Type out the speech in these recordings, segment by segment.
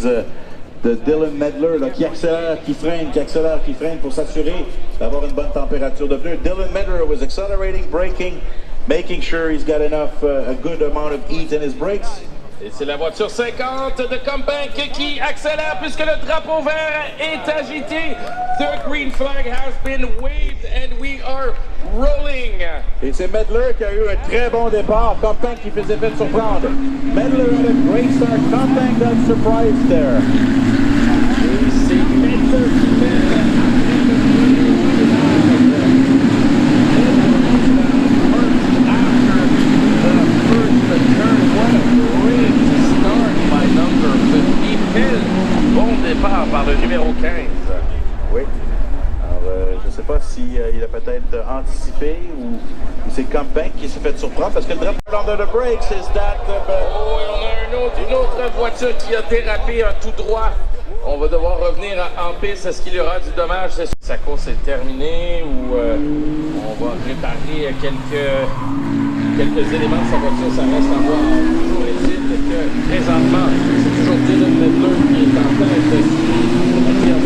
de Dylan Medler là, qui accélère, qui freine pour s'assurer d'avoir une bonne température de pneu. Dylan Medler was accelerating, braking, making sure he's got enough, a good amount of heat in his brakes. Et c'est la voiture 50 de Combank qui accélère puisque le drapeau vert est agité. The green flag has been waved and we are rolling. Et c'est Medler qui a eu un très bon départ. Combank qui faisait fait surprendre. Medler had a great start. Combank got surprised there. Et c'est Medler qui mène. Départ par le numéro 15. Oui. Alors, je ne sais pas s'il a peut-être anticipé ou c'est Combank qui s'est fait surprendre parce que le drapeau under the brakes is that. Oh, et on a une autre voiture qui a dérapé tout droit. On va devoir revenir en piste. Est-ce qu'il y aura du dommage? Sa course est terminée ou on va réparer quelques éléments de sa voiture? Ça reste à voir. Toujours est-il que présentement, c'est toujours Dylan Medler qui est en tête de suivre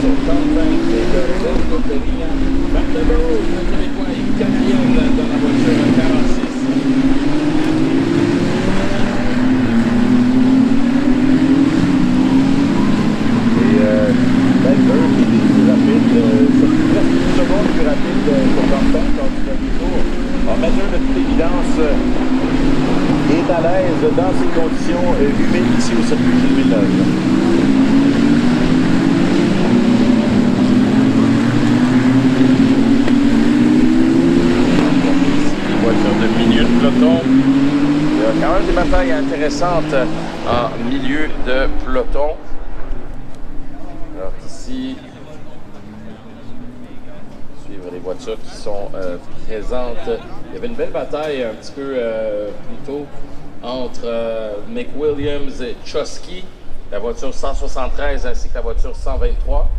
sur Combank et de Roberto Peña. Bartolo, le Québécois, est quatrième dans la voiture 46. Medler qui est plus rapide, c'est presque une seconde plus rapide pour Combank lors du dernier tour. Alors Medler, de toute évidence, est à l'aise dans ces conditions humides ici au circuit Gilles Villeneuve. Voiture de milieu de peloton. Il y a quand même des batailles intéressantes en milieu de peloton. Alors ici, suivre les voitures qui sont présentes. Il y avait une belle bataille un petit peu plus tôt entre McWilliams et Chosky, la voiture 173 ainsi que la voiture 123.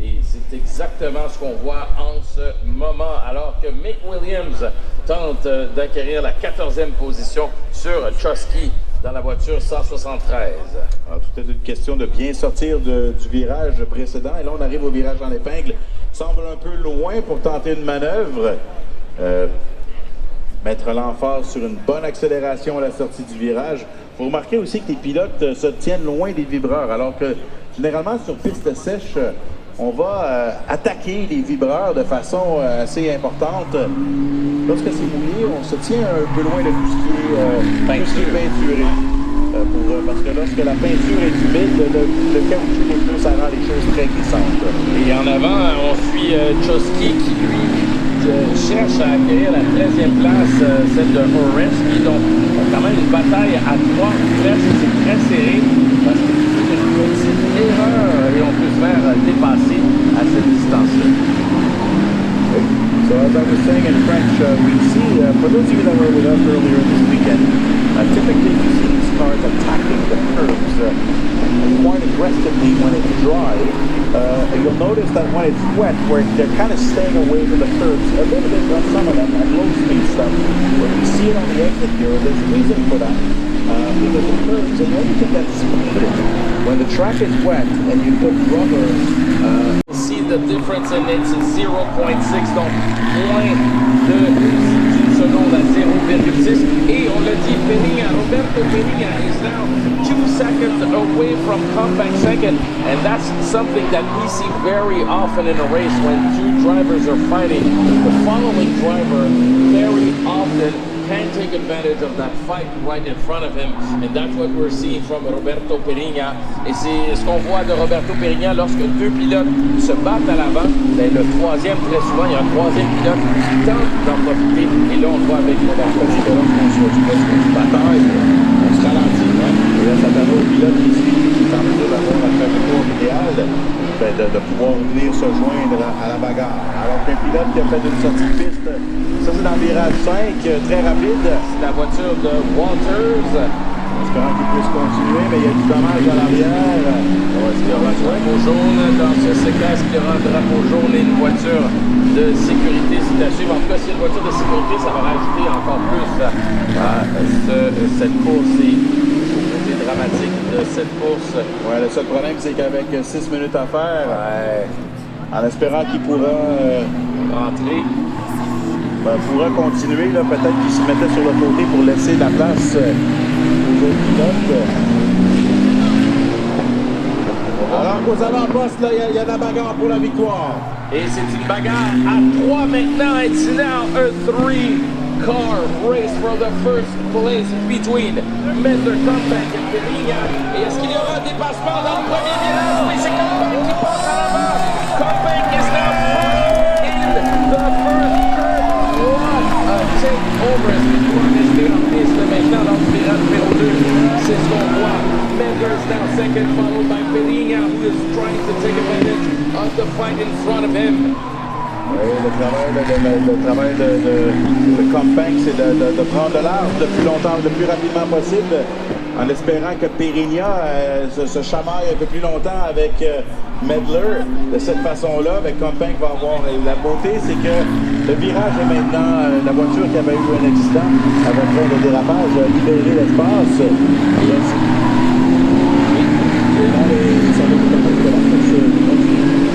Et c'est exactement ce qu'on voit en ce moment, alors que McWilliams tente d'acquérir la 14e position sur Chosky dans la voiture 173. Alors, tout est une question de bien sortir du virage précédent. Et là, on arrive au virage en épingle. Semble un peu loin pour tenter une manœuvre. Mettre l'emphase sur une bonne accélération à la sortie du virage. Il faut remarquer aussi que les pilotes se tiennent loin des vibreurs, alors que généralement sur piste sèche, on va attaquer les vibreurs de façon assez importante. Lorsque c'est mouillé, on se tient un peu loin de tout ce qui est peinturé. Parce que lorsque la peinture est humide, le caoutchouc des pneus, ça rend les choses très glissantes. Et en avant, on suit Chosky qui, lui, cherche à acquérir la 13e place, celle de Horeski. Donc, quand même une bataille à 3 presque, c'est très serré. Parce que c'est une petite erreur et on peut se faire dépasser à cette distance-là. So as I was saying in French, we see, for those of you that were with us earlier this weekend, typically you see these cars attacking the curbs quite aggressively when it's dry. You'll notice that when it's wet, where they're kind of staying away from the curbs, a little bit on some of them at low speed stuff. When we see it on the exit here, there's a reason for that. Because the curbs, and the only thing that's speeded, when the track is wet and you put rubber, see the difference in it's 0.6, donc moins de seconde à 0,6. Et on l'a dit, Roberto Peña is now 2 seconds away from Combank second, and that's something that we see very often in a race when two drivers are fighting. The following driver very often can take advantage of that fight right in front of him, and that's what we're seeing from Roberto Peña. Et c'est ce qu'on voit de Roberto Peña lorsque deux pilotes se battent à l'avant. Ben, le troisième, très souvent, il y a un troisième pilote qui tente d'en profiter. Et là, on le voit avec Roberto Peña. On se bataille, on se ralentit. Hein? Et là, ça permet au pilote qui suit, qui est en mesure d'avoir la trajectoire idéale, de pouvoir venir se joindre à la bagarre. Alors qu'un pilote qui a fait une sortie de piste, ça c'est dans le virage 5, très rapide. C'est la voiture de Walters. Espérant qu'il puisse continuer, mais il y a du dommage à l'arrière. Est-ce qu'il y aura un drapeau jaune dans ce séquence? Est-ce qu'il y aura un drapeau jaune et une voiture de sécurité? C'est à suivre. En tout cas, s'il y a une voiture de sécurité, ça va rajouter encore plus à cette course. Et dramatique de cette course. Ouais, le seul problème, c'est qu'avec 6 minutes à faire, en espérant qu'il pourra Rentrer. pourra continuer, là, peut-être qu'il se mettait sur le côté pour laisser la place aux autres pilotes. Alors qu'aux avant-postes, il y a de la bagarre pour la victoire. Et c'est une bagarre à 3 maintenant. It's now a 3-car race for the first place between Medler, Compaq et Peña. Et est-ce qu'il y aura un dépassement dans le premier virage? Oui, c'est Compaq qui passe à l'avant. Compaq is now in the first curve. What a takeover. Est-ce qu'il pourra rester en piste maintenant dans le virage numéro 2? C'est ce qu'on voit. Medler is now second, followed by Peña, who is trying to take advantage of the fight in front of him. Oui, le travail de Compaq, c'est de prendre de large le plus rapidement possible, en espérant que Peña se chamaille un peu plus longtemps avec Medler. De cette façon-là, avec Compaq va avoir la beauté, c'est que le virage est maintenant, la voiture qui avait eu un accident avec plein de dérapage a libéré l'espace.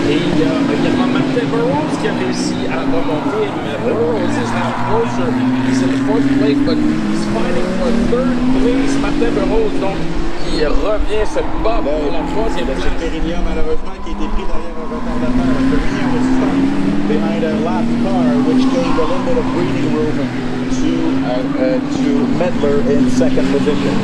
Et il y a également Martin Burroughs qui a réussi à remonter. Burroughs is now closer. He's in fourth place, but he's fighting for third place. Martin Burroughs, donc, qui revient se bat pour la troisième place. C'est Peña, malheureusement, qui a été pris derrière un retardateur. Peña was stuck behind a lap car, which gave a little bit of breathing room to Medler in second position.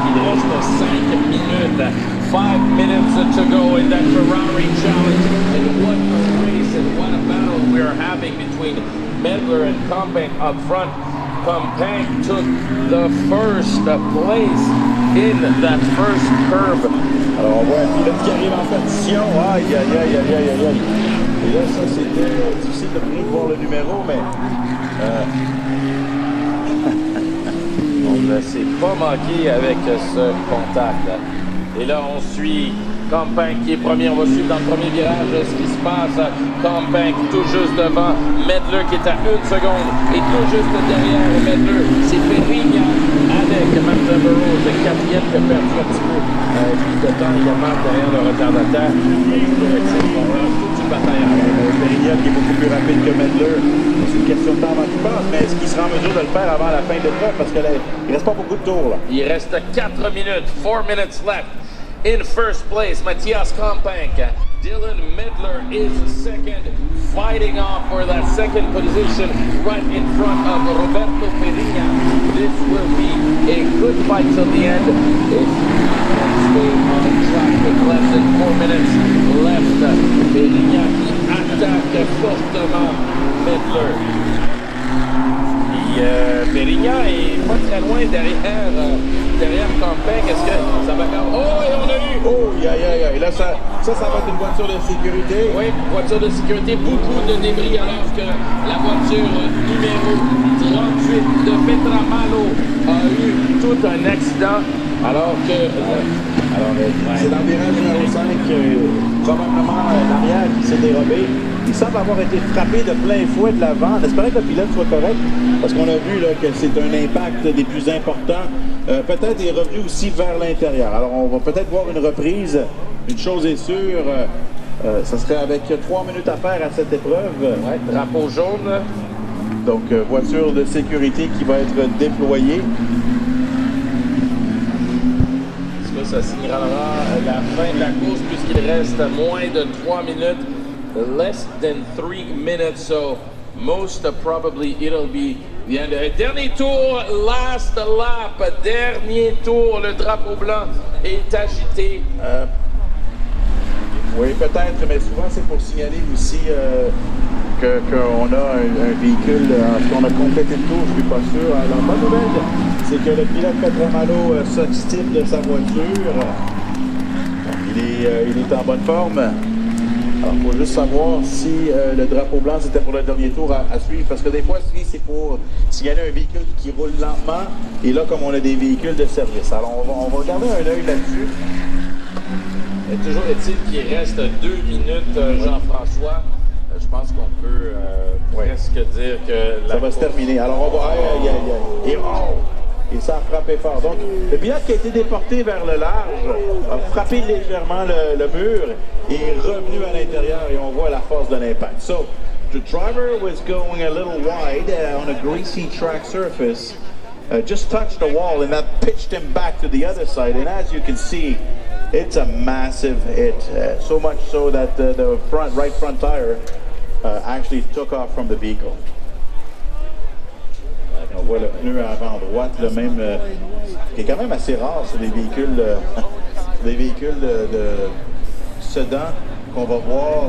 Il reste 5 minutes. 5 minutes to go in that Ferrari challenge. And what a race and what a battle we are having between Medler and Compaq up front. Compaq took the first place in that first curve. Alors on voit un pilote qui arrive en partition. Aïe, aïe, aïe, aïe, aïe, aïe, aïe. Et là, ça, c'était difficile de bien voir le numéro, mais... On ne s'est pas manqué avec ce contact. Et là, on suit Compaq qui est premier. On va suivre dans le premier virage ce qui se passe. Compaq tout juste devant. Medler qui est à 1 seconde. Et tout juste derrière Medler, c'est Peña avec Martin Burroughs, le quatrième qui a perdu un petit peu de temps également derrière le retardateur. Toute une bataille à Peña qui est beaucoup plus rapide que Medler. C'est une question de temps avant qu'il passe, mais est-ce qu'il sera en mesure de le faire avant la fin de l'épreuve? Parce qu'il ne reste pas beaucoup de tours, là. Il reste 4 minutes, 4 minutes left. In first place, Matthias Compaq. Dylan Medler is second, fighting off for that second position right in front of Roberto Peña. This will be a good fight till the end. If he can stay on track with less than 4 minutes left, Peña qui attaque fortement Medler. Peña est pas très loin derrière Compaq. Est-ce que ça va faire... Oh, et on a eu... Oh, aïe, aïe, aïe. Là, ça va être une voiture de sécurité. Oui, voiture de sécurité. Beaucoup de débris alors que la voiture numéro 38 de Petramalo a eu tout un accident. Alors que... c'est dans le virage numéro 5, probablement l'arrière qui s'est dérobé. Il semble avoir été frappé de plein fouet de l'avant, en espérant que le pilote soit correct, parce qu'on a vu là, que c'est un impact des plus importants. Peut-être il est revenu aussi vers l'intérieur. Alors on va peut-être voir une reprise. Une chose est sûre, ça serait avec 3 minutes à faire à cette épreuve. Ouais, drapeau jaune. Donc voiture de sécurité qui va être déployée. Ça signalera la fin de la course puisqu'il reste moins de 3 minutes. Less than 3 minutes, so most probably it'll be the end. Dernier tour, last lap, dernier tour, le drapeau blanc est agité. Oui, peut-être, mais souvent c'est pour signaler aussi qu'on a un véhicule, qu'on a complété le tour, je ne suis pas sûr. La bonne nouvelle, c'est que le pilote Petramalo s'obstine de sa voiture. Il est en bonne forme. Alors, il faut juste savoir si le drapeau blanc, c'était pour le dernier tour à suivre. Parce que des fois, c'est pour signaler un véhicule qui roule lentement. Et là, comme on a des véhicules de service. Alors, on va garder un œil là-dessus. Et toujours est-il qu'il reste 2 minutes, Jean-François. Je pense qu'on peut presque dire que ça va se terminer. Alors, on va... et ça a frappé fort. Donc, le pilote qui a été déporté vers le large a frappé légèrement le mur et est revenu à l'intérieur et on voit la force de l'impact. So, the driver was going a little wide on a greasy track surface, just touched the wall and that pitched him back to the other side. And as you can see, it's a massive hit, so much so that the right front tire actually took off from the vehicle. On voit le pneu avant droite, le même, qui est quand même assez rare sur des véhicules, de sedan qu'on va voir